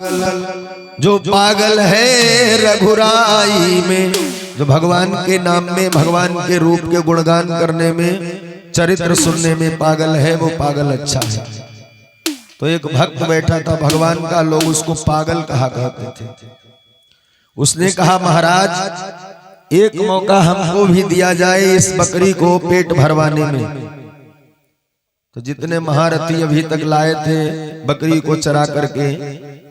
जो पागल है रघुराई में, जो भगवान के नाम में, भगवान के रूप के गुणगान करने में, चरित्र सुनने में पागल है, वो पागल अच्छा है। तो एक भक्त बैठा था भगवान का, लोग उसको पागल कहा करते थे। उसने कहा महाराज एक मौका हमको भी दिया जाए इस बकरी को पेट भरवाने में। तो जितने महारथी अभी तक लाए थे बकरी को चरा करके,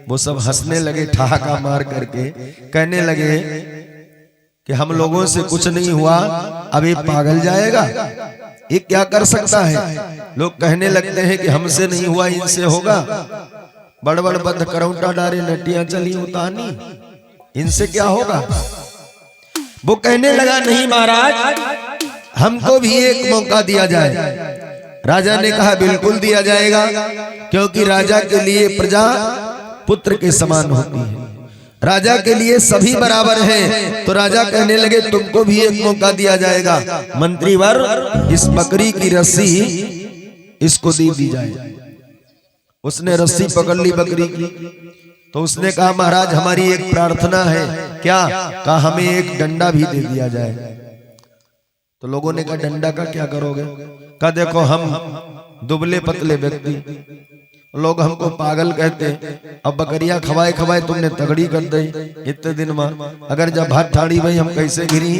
वो सब हंसने लगे ठहाका मार करके, कहने लगे कि हम लोगों से कुछ नहीं हुआ, अब ये पागल जाएगा, ये क्या कर सकता है। लोग कहने लगते हैं कि हमसे नहीं हुआ इनसे होगा, बड़ बड़ बंद करौटा डारे नटियां चली उतानी, इनसे क्या होगा। वो कहने लगा नहीं महाराज हमको भी एक मौका दिया जाए। राजा ने कहा बिल्कुल दिया जाएगा, क्योंकि राजा के लिए प्रजा पुत्र के समान होती है, राजा के लिए सभी बराबर हैं। तो राजा कहने लगे तुमको भी एक मौका दिया जाएगा, मंत्रीवर इस बकरी की रस्सी इसको दे दी जाए। उसने रस्सी पकड़ ली बकरी की, तो उसने कहा महाराज हमारी एक प्रार्थना है। क्या? कहा हमें एक डंडा भी दे दिया जाए। तो लोगों ने कहा डंडा का क्या करोगे? कहा देखो हम दुबले पतले व्यक्ति, लोग हमको पागल कहते, अब बकरियां खवाए खवाए तुमने तगड़ी कर दी इतने दिन में, अगर जब भात ठाड़ी भाई हम कैसे गिरी,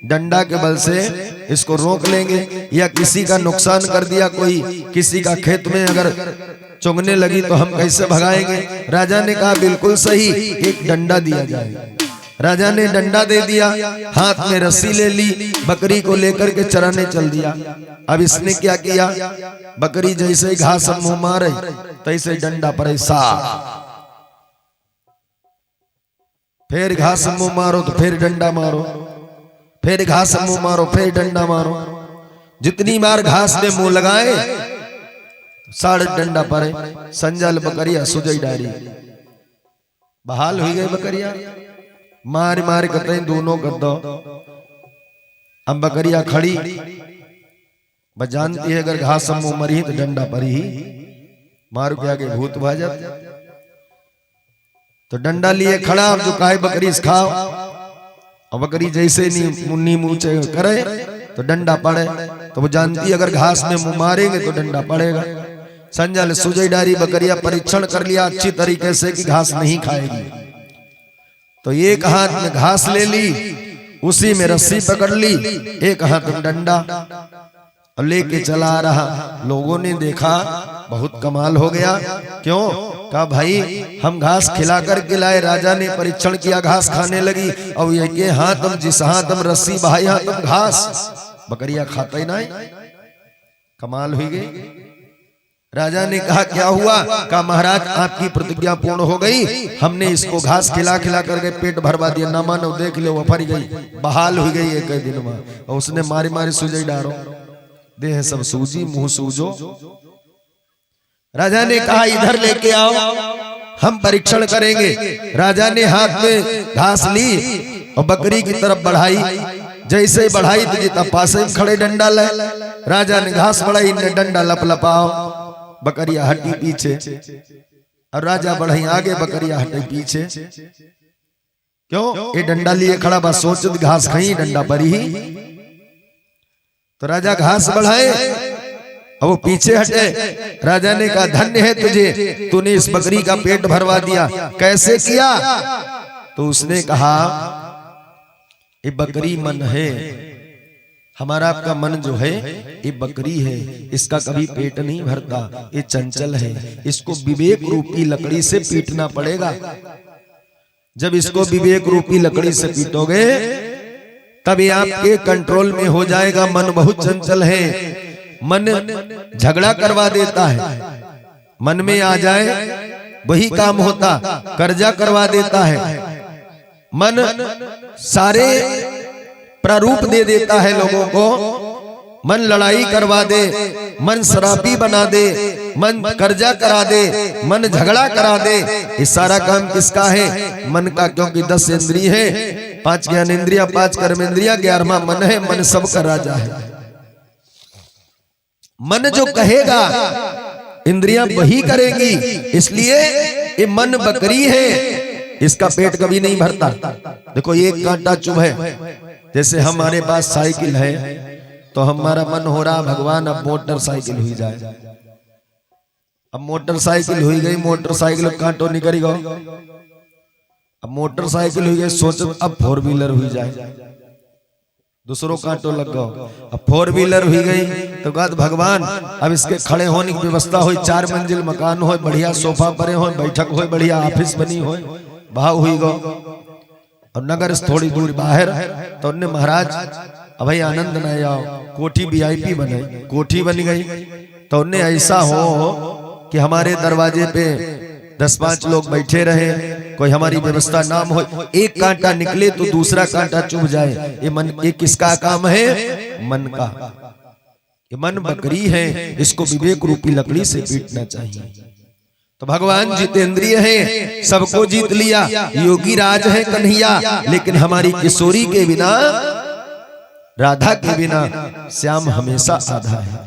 डंडा के बल से इसको रोक लेंगे, या किसी का नुकसान कर दिया, कोई किसी का खेत में अगर चुगने लगी तो हम कैसे भगाएंगे। राजा ने कहा बिल्कुल सही, एक डंडा दिया जाए। राजा ने डंडा दे दिया, हाथ में रस्सी ले ली, बकरी को लेकर के चराने चल दिया। अब इसने क्या किया, बकरी जैसे घास मुंह मारे तैसे डंडा पर ऐसा, फिर घास मुंह मारो तो फिर डंडा मारो, फिर घास मुंह मारो फिर डंडा मारो। जितनी बार घास में मुंह लगाए साढ़े डंडा पड़े। संजल बकरिया सुजई डारी, बहाल हुई गई बकरिया, मार मार करते दोनों कर दो। अब बकरिया खड़ी, बस जानती है अगर घास मुंह मरी तो डंडा पर ही मारू के आगे भूत भाजत। तो डंडा लिए खड़ा, जो काहे बकरी खाओ, और बकरी जैसे मुन्नी मुंचे करे तो डंडा पड़े, तो वो जानती अगर घास में मुंह मारेंगे तो डंडा पड़ेगा। संजल सुजई डारी बकरिया परीक्षण कर लिया अच्छी तरीके से कि घास नहीं खाएगी। तो एक हाथ में घास ले ली, उसी में रस्सी पकड़ ली, एक हाथ में डंडा और लेके चला रहा। लोगों ने देखा बहुत कमाल हो गया। क्यों? कहा भाई हम घास खिलाकर खिलाए, राजा ने परीक्षण किया घास खाने लगी, और ये हाथ हम जिस हाथ हम रस्सी बहाई हाथ हम घास, बकरिया खाता ही नहीं। कमाल हुई गई। राजा ने कहा क्या हुआ? कहा महाराज आपकी प्रतिज्ञा पूर्ण हो गई, हमने इसको घास खिला खिला करके पेट भरवा दिया, ना मानो देख लो वो फर गई, बहाल हो गई एक दिन में। और उसने मारी मारी सूजई डारो, देह सब सूजी मुंह सूजो। राजा ने कहा इधर लेके आओ हम परीक्षण करेंगे। राजा ने हाथ में घास ली और बकरी की तरफ बढ़ाई, जैसे बढ़ाई तो जितना पास में खड़े डंडा ले। राजा ने घास बढ़ाई, इनने डंडा लपलपाओ, बकरिया हटी पीछे, और राजा बढ़ाई आगे, बकरिया हटी पीछे। क्यों? ये डंडा लिए खड़ा, बस सोच घास खाई डंडा पर ही। तो राजा घास बढ़ाए और वो पीछे हटे। राजा ने कहा धन्य है तुझे, तूने इस बकरी का पेट भरवा दिया। कैसे किया? तो उसने कहा ये बकरी मन है, हमारा आपका मन जो है ये बकरी है, इसका कभी पेट नहीं भरता, ये चंचल है, इसको विवेक रूपी लकड़ी से पीटना पड़ेगा। जब इसको विवेक रूपी लकड़ी से पीटोगे तब ये आपके कंट्रोल में हो जाएगा। मन बहुत चंचल है, मन झगड़ा करवा देता है, मन में आ जाए वही काम होता, कर्जा करवा देता है, मन सारे प्रारूप दे देता है लोगों को, मन लड़ाई करवा दे, मन शराबी बना दे, मन कर्जा करा दे, मन झगड़ा करा दे। ये सारा काम किसका है? मन का, क्योंकि 10 इंद्रिय है, 5 ज्ञानेंद्रिया 5 कर्मेंद्रिया, 11वां मन है, मन सबका राजा है। मन जो कहेगा इंद्रियां वही करेंगी, इसलिए ये मन बकरी है, इसका पेट कभी नहीं भरता। देखो एक कांटा चुभे, जैसे हमारे पास साइकिल है तो हमारा मन हो रहा भगवान अब मोटरसाइकिल हुई जाए। अब मोटरसाइकिल हुई गई, मोटरसाइकिल कांटो निकल गो। अब मोटरसाइकिल हुई गई, सोचो अब 4 व्हीलर हुई जाए, दूसरों कांटो लग गो। अब 4 व्हीलर हुई गई तो कहते भगवान अब इसके खड़े होने की व्यवस्था हो, 4 मंजिल मकान हो, बढ़िया सोफा पड़े हो, बैठक हो, बढ़िया ऑफिस बनी हो, भाव हुई गो। और नगर से थोड़ी दूर बाहर तो उन्हें महाराज अब भाई आनंद न आओ, कोठी VIP बने, कोठी बन गई। तो उन्हें ऐसा हो कि हमारे दरवाजे पे 10-5 लोग बैठे रहे, कोई हमारी व्यवस्था नाम हो, एक कांटा निकले तो दूसरा कांटा चुभ जाए। ये मन, ये किसका काम है? मन का। ये मन बकरी है, इसको विवेक रूपी लकड़ी से पीटना चाहिए। तो भगवान जितेंद्रिय है, सबको जीत लिया, योगी राज है कन्हैया, लेकिन हमारी किशोरी के बिना, राधा के बिना श्याम हमेशा आधा है।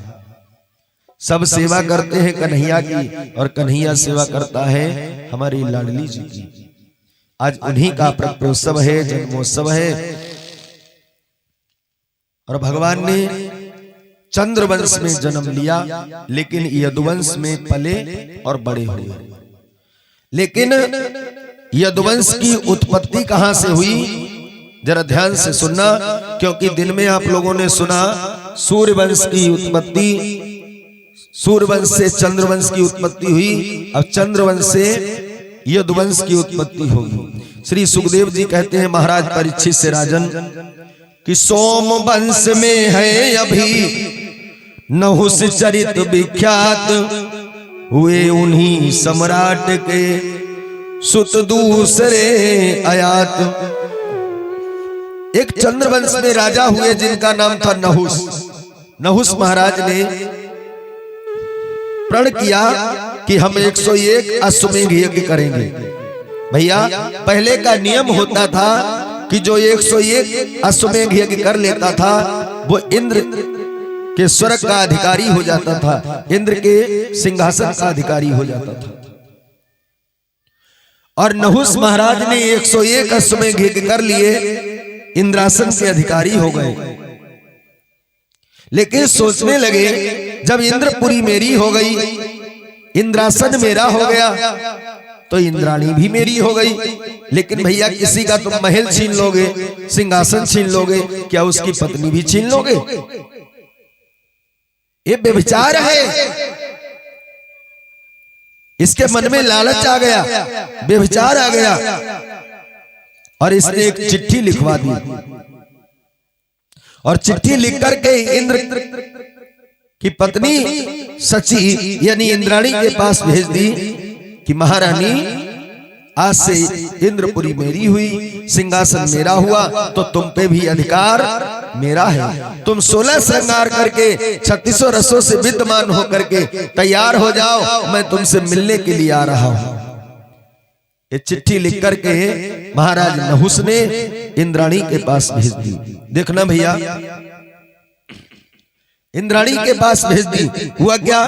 सब सेवा करते हैं कन्हैया की और कन्हैया सेवा करता है हमारी लाडली जी की। आज उन्हीं का प्रत्योत्सव है, जन्मोत्सव है। और भगवान ने चंद्रवंश में जन्म लिया, लेकिन यदुवंश में पले और बड़े हुए। लेकिन यदुवंश की उत्पत्ति कहां से हुई, जरा ध्यान से सुनना, क्योंकि दिन में आप लोगों ने सुना सूर्यवंश की उत्पत्ति, सूर्यवंश से चंद्रवंश की उत्पत्ति हुई, अब चंद्रवंश से यदुवंश की उत्पत्ति होगी। श्री सुखदेव जी कहते हैं महाराज परीक्षित से राजन कि सोम वंश में है अभी नहुस चरित विख्यात, हुए उन्हीं सम्राट के सुत दूसरे आयात। एक चंद्रवंश में राजा हुए जिनका नाम था नहुस। नहुस महाराज ने प्रण किया कि हम 101 अश्वमेध यज्ञ करेंगे। भैया पहले का नियम होता था कि जो 101 अश्वमेध यज्ञ कर लेता था वो इंद्र के स्वर्ग का अधिकारी हो जाता था, इंद्र के सिंहासन का अधिकारी हो जाता था। और नहुस महाराज ने 101 अश्वमेध यज्ञ कर लिए, इंद्रासन के अधिकारी हो गए। लेकिन सोचने लगे जब इंद्रपुरी मेरी हो गई, इंद्रासन मेरा हो गया, तो इंद्राणी भी मेरी हो गई। लेकिन भैया किसी का तुम महल छीन लोगे, सिंहासन छीन लोगे, क्या उसकी पत्नी भी छीन लोगे? ये व्यभिचार है। इसके मन में लालच आ गया, व्यभिचार आ गया, और इसने एक चिट्ठी लिखवा दी। और चिट्ठी लिख करके इंद्र की पत्नी सची यानी इंद्राणी के पास भेज दी कि महारानी आज से इंद्रपुरी मेरी हुई, सिंहासन मेरा हुआ, तो तुम पे भी अधिकार मेरा है। तुम 16 श्रृंगार करके 36 रसों से विद्यमान होकर के तैयार हो जाओ, मैं तुमसे मिलने के लिए आ रहा हूं। ये चिट्ठी लिख करके महाराज नहुस ने इंद्राणी के पास भेज दी। देखना भैया, इंद्राणी के पास भेज दी। हुआ क्या,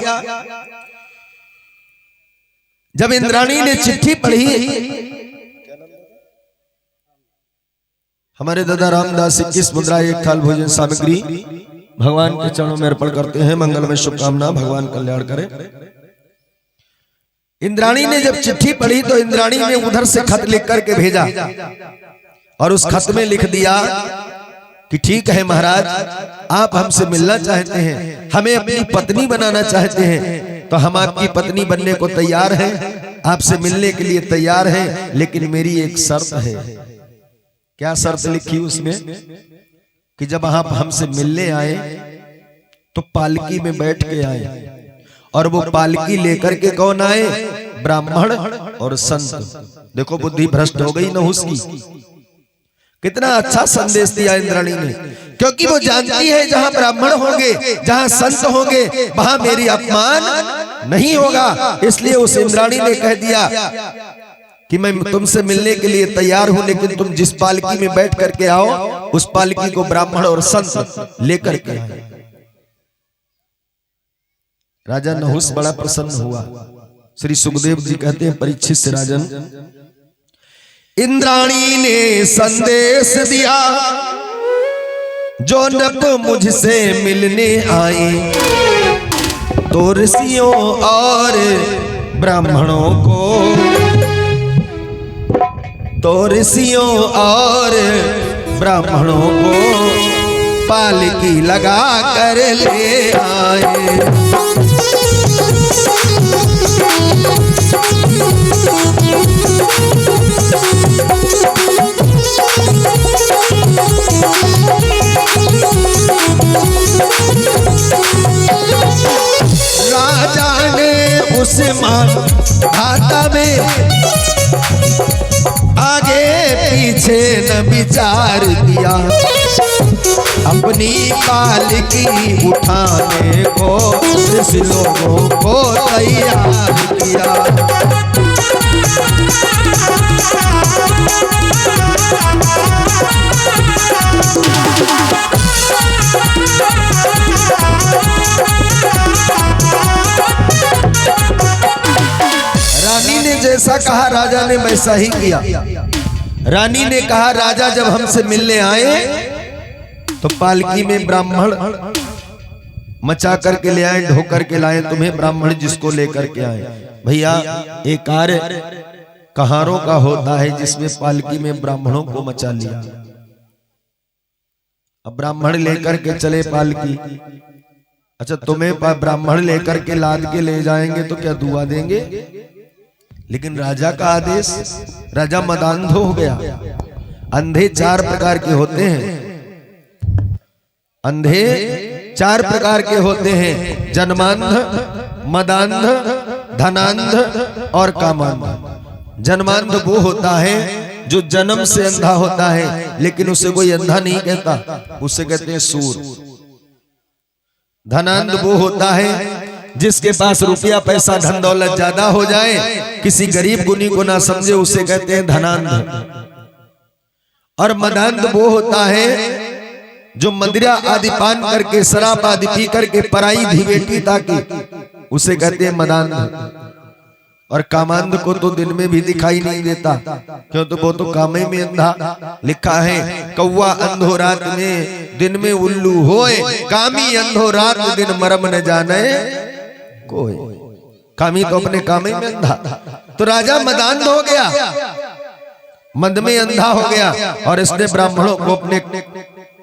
जब इंद्राणी ने चिट्ठी पढ़ी, हमारे दादा रामदास 21 मुद्रा 1 थाल भोजन सामग्री भगवान के चरणों में अर्पण करते हैं। मंगल में शुभकामना, भगवान कल्याण करे। इंद्राणी ने जब चिट्ठी पढ़ी तो इंद्राणी ने उधर से खत लिख करके भेजा, और उस खत में लिख दिया कि ठीक है महाराज, आप हमसे मिलना चाहते हैं, हमें अपनी पत्नी बनाना चाहते हैं, तो हम आपकी पत्नी बनने को तैयार हैं, आपसे मिलने के लिए तैयार हैं, लेकिन मेरी एक शर्त है। क्या शर्त लिखी उसमें, कि जब आप हमसे मिलने आए तो पालकी में बैठ के आए, और वो पालकी लेकर के कौन आए, ब्राह्मण और संत। देखो बुद्धि भ्रष्ट हो गई नहुस की। कितना अच्छा संदेश दिया इंद्राणी ने, क्योंकि वो जानती है जहां ब्राह्मण होंगे, जहां संत होंगे, वहां मेरी अपमान नहीं होगा। इसलिए उस इंद्राणी ने कह दिया कि मैं तुमसे मिलने के लिए तैयार हूं, लेकिन तुम जिस पालकी में बैठ करके आओ, उस पालकी को ब्राह्मण और संत लेकर के आए। राजा नहुस बड़ा प्रसन्न हुआ, श्री सुखदेव जी कहते हैं परीक्षित से राजन, इंद्राणी ने संदेश दिया जो नप मुझसे मिलने आए, तो ऋषियों और ब्राह्मणों को पालकी लगा कर ले आए। राजा ने उस मान भाता में आगे पीछे न विचार किया, अपनी पालकी उठाने को इस लोगों को तैयार किया। रानी ने जैसा कहा राजा ने वैसा ही किया। रानी ने कहा राजा जब हमसे मिलने आए तो पालकी में ब्राह्मण मचा करके ले आए, ढो करके लाए तुम्हें ब्राह्मण जिसको लेकर के आए। भैया एक कार्य कहारों का होता है जिसमें पालकी में ब्राह्मणों को मचा लिया। अब ब्राह्मण लेकर के चले पालकी, अच्छा तुम्हें ब्राह्मण लेकर के लाद के ले जाएंगे तो क्या दुआ देंगे? लेकिन राजा का आदेश, राजा मदांध हो गया। अंधे चार प्रकार के होते हैं, अंधे चार प्रकार के होते हैं, जन्मांध, मदांध, धनांध और कामांध। जन्मांध वो होता है जो जन्म से अंधा होता है, लेकिन उसे कोई अंधा नहीं कहता, उसे कहते हैं सूर। धनांध वो होता है जिसके पास रुपया पैसा धन दौलत ज्यादा हो जाए, किसी गरीब गुनी को ना समझे, उसे कहते हैं धनांध। और मदांध वो होता है जो मदिरा आदि पान करके, शराब आदि पी करके पराई धिवेटी ताकि, उसे कहते हैं मदांध। और कामांध को तो दिन में भी दिखाई नहीं देता, क्यों? तो वो तो कामे में अंधा। लिखा है कौवा अंधो रात में, दिन में उल्लू होए, कामी अंधो रात दिन मरम न जाने कोई। कामी तो अपने कामे में अंधा। तो राजा मदांध हो गया, मद में अंधा हो गया, और इसने ब्राह्मणों को अपने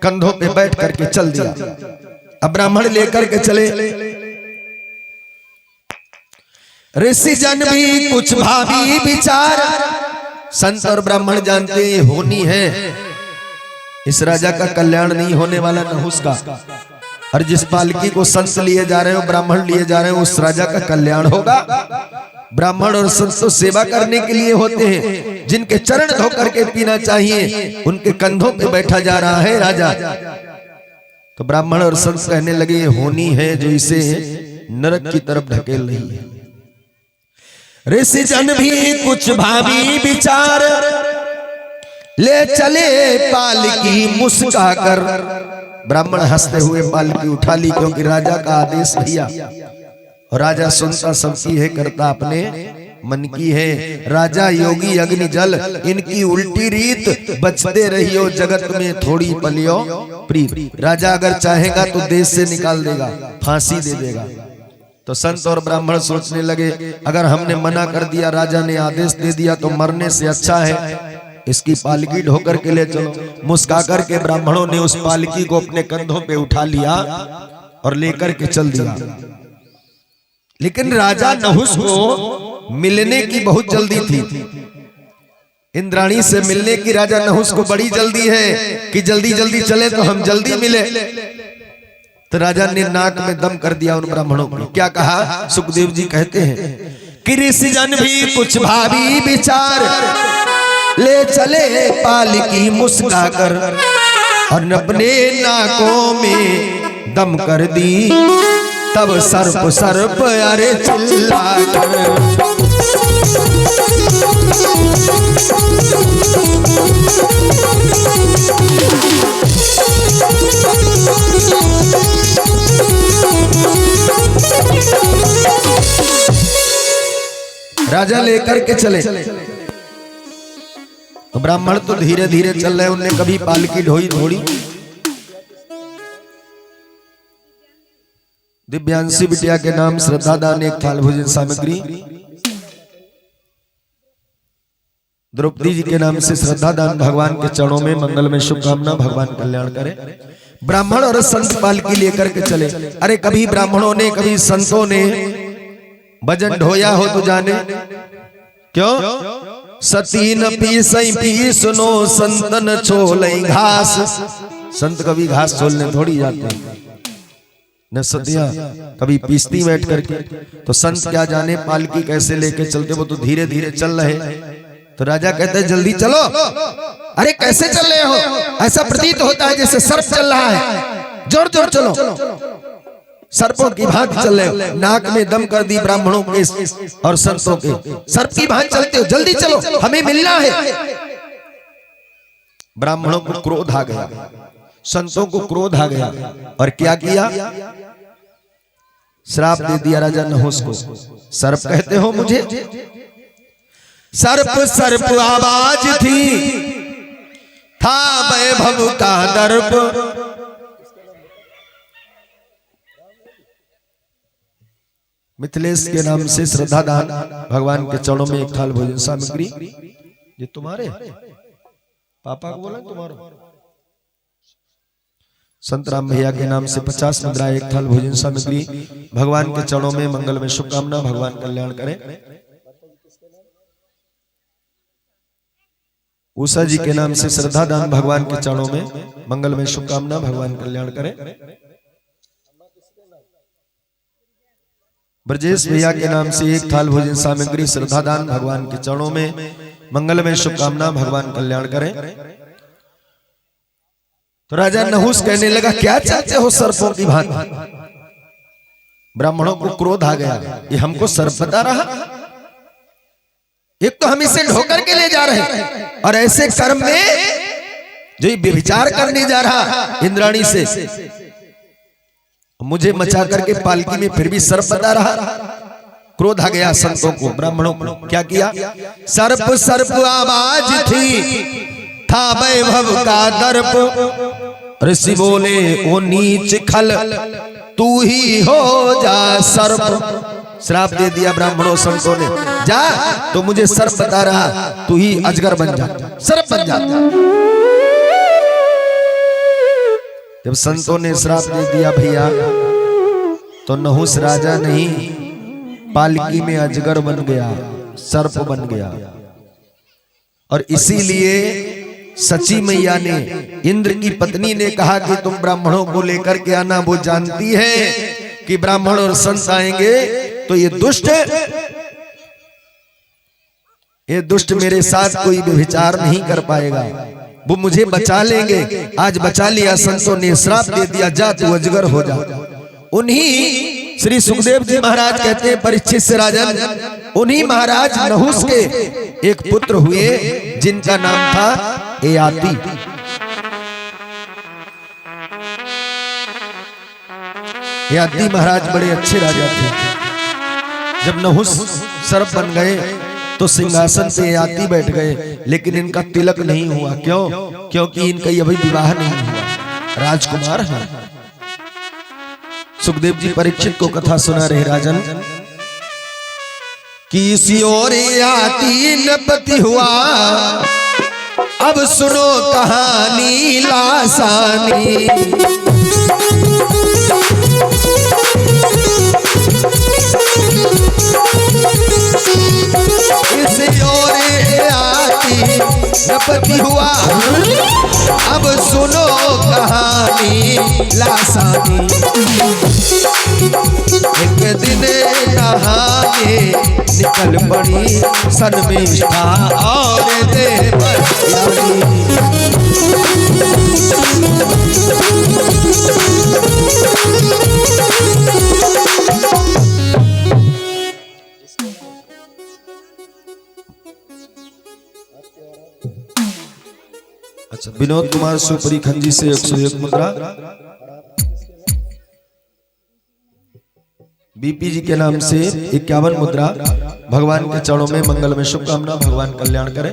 कंधों पे बैठ करके चल दिया। अब ब्राह्मण लेकर के चले। ऋषि जन भी कुछ भावी विचार, संत और ब्राह्मण जानते हैं होनी है, इस राजा का कल्याण नहीं होने वाला नहुस का। और जिस पालकी को संत लिए जा रहे हो, ब्राह्मण लिए जा रहे हो, उस राजा का कल्याण होगा। ब्राह्मण और संत तो सेवा करने के लिए होते हैं, जिनके चरण धो करके पीना चाहिए, उनके कंधों पे बैठा जा रहा है राजा। तो ब्राह्मण और संत कहने लगे होनी है जो इसे नरक की तरफ ढकेल रही है। ऋषि जन भी कुछ भावी विचार, ले चले पालकी मुस्का कर। ब्राह्मण हंसते हुए पालकी उठा ली, क्योंकि राजा का आदेश दिया। और राजा सुनता सबकी है, करता अपने मन की है। राजा योगी अग्नि जल, इनकी उल्टी रीत, बचते रहियो जगत में थोड़ी पलियो प्रीत। राजा अगर चाहेगा तो देश से निकाल देगा, फांसी दे देगा। तो संत और ब्राह्मण सोचने लगे अगर हमने मना कर दिया, राजा ने आदेश दे दिया, तो मरने से अच्छा है इसकी पालकी ढोकर के ले चलो। मुस्काकर के ब्राह्मणों ने उस पालकी को अपने कंधों पे उठा लिया और लेकर के चल दिया। लेकिन राजा नहुस को मिलने की बहुत जल्दी थी, इंद्राणी से मिलने की राजा नहुस को बड़ी जल्दी है कि जल्दी जल्दी चले तो हम जल्दी मिले। तो राजा ने नाक में दम कर दिया उन ब्राह्मणों को। क्या कहा? सुखदेव जी कहते हैं कि ऋषि जन भी कुछ भावी विचार, ले चले पालकी मुस्का कर, और अपने नाकों में दम कर दी। तब सर्प सर्प अरे चिल्ला कर, राजा लेकर के चले। तो ब्राह्मण तो धीरे धीरे चल रहे, उनने कभी पालकी ढोई थोड़ी। दिव्यांशी बिटिया के नाम श्रद्धा दान 1 थाल भोजन सामग्री, द्रौपदी जी के नाम से श्रद्धा दान भगवान के चरणों में मंगल में शुभकामना, भगवान कल्याण करे। ब्राह्मण और संत पालकी लेकर के चले। अरे कभी ब्राह्मणों ने कभी संतों ने भजन ढोया हो तो जाने क्यों। सतीन पी सुनो संतन छोलई घास। संत कभी घास छोलने थोड़ी जाते हैं, न सतिया कभी पीसती बैठ करके। तो संत क्या जाने पालकी कैसे लेके चलते, वो तो धीरे धीरे चल रहे। तो राजा कहते हैं जल्दी चलो। अरे कैसे चल रहे हो, ऐसा प्रतीत होता है जैसे सर्प चल रहा है, जोर जोर चलो। सर्पों की भांति चल रहे हो, नाक में दम कर दी ब्राह्मणों के और संतों के। सर्प की भांति चलते हो, जल्दी चलो हमें मिलना है। ब्राह्मणों को क्रोध आ गया, संतों को क्रोध आ गया और क्या किया, श्राप दे दिया राजा नहुस को। सर्प कहते हो मुझे, सर्प सर्प आवाज थी, था वैभव का दर्प। मिथिलेश के नाम से श्रद्धा दान भगवान के चरणों में 1 थाल भोजन सामग्री। ये तुम्हारे पापा को बोला तुम्हारा। संत राम भैया के नाम से 50 मुद्रा 1 थाल भोजन सामग्री, भगवान के चरणों में मंगल में शुभकामना, भगवान कल्याण करें। उषा जी के नाम से श्रद्धा दान भगवान के चरणों में मंगल में शुभकामना, भगवान कल्याण करें। ब्रजेश भैया के नाम से 1 थाल भोजन सामग्री, श्रद्धा दान भगवान के चरणों में मंगल में शुभकामना, भगवान कल्याण करें। तो राजा नहुस कहने लगा क्या चाहते हो सर्पों की भांति। ब्राह्मणों को क्रोध आ गया, ये हमको सर्प बता रहा। एक तो हम इसे ढोकर के ले जा रहे और ऐसे कर्म में जो व्यभिचार करने जा रहा इंद्राणी से, मुझे मचा करके पालकी में फिर भी सर्प बता रहा। क्रोध आ गया संतों को, ब्राह्मणों को। क्या किया, सर्प सर्प आवाज थी, था वैभव का दर्प। ऋषि बोले ओ नीच खल, तू ही हो जा सर्प। श्राप दे दिया ब्राह्मणों संतों ने, जा तो मुझे सर्प बता रहा, तू ही अजगर बन जा, सर्प बन जा। जब संतों ने श्राप दे दिया भैया, तो नहुस राजा नहीं पालकी में अजगर बन गया, सर्प बन गया। और इसीलिए सची मैया ने, इंद्र की पत्नी ने कहा कि तुम ब्राह्मणों को लेकर के आना। वो जानती है कि ब्राह्मण और संत आएंगे तो ये दुष्ट मेरे साथ कोई व्यभिचार नहीं कर पाएगा, वो मुझे बचा लेंगे। आज बचा लिया संतों ने, श्राप दे दिया, जा तू अजगर हो जा। उन्हीं श्री सुखदेव जी महाराज कहते हैं परीक्षित से राजन, उन्हीं महाराज नहुस के एक पुत्र हुए जिनका नाम था ययाति। ययाति महाराज बड़े अच्छे राजा थे। जब नहुस सर्प बन गए तो सिंहासन पे ययाति बैठ गए, लेकिन इनका तिलक नहीं हुआ। क्यों? क्योंकि इनका अभी विवाह नहीं हुआ, राजकुमार है। सुखदेव जी परीक्षित को कथा सुना रहे राजन कि इसी ओर ययाति नपति हुआ, अब सुनो कहानी लासानी। इसी ओर ययाति नपति हुआ, अब सुनो कहानी लासानी। एक दिन नहाने निकल पड़ी सन्मिष्ठा और देवयानी। अच्छा, विनोद कुमार सुपरी खंजी से 101 मुद्रा। बीपी जी के नाम से 51 मुद्रा, भगवान के चरणों में मंगल में शुभकामना, भगवान कल्याण करे।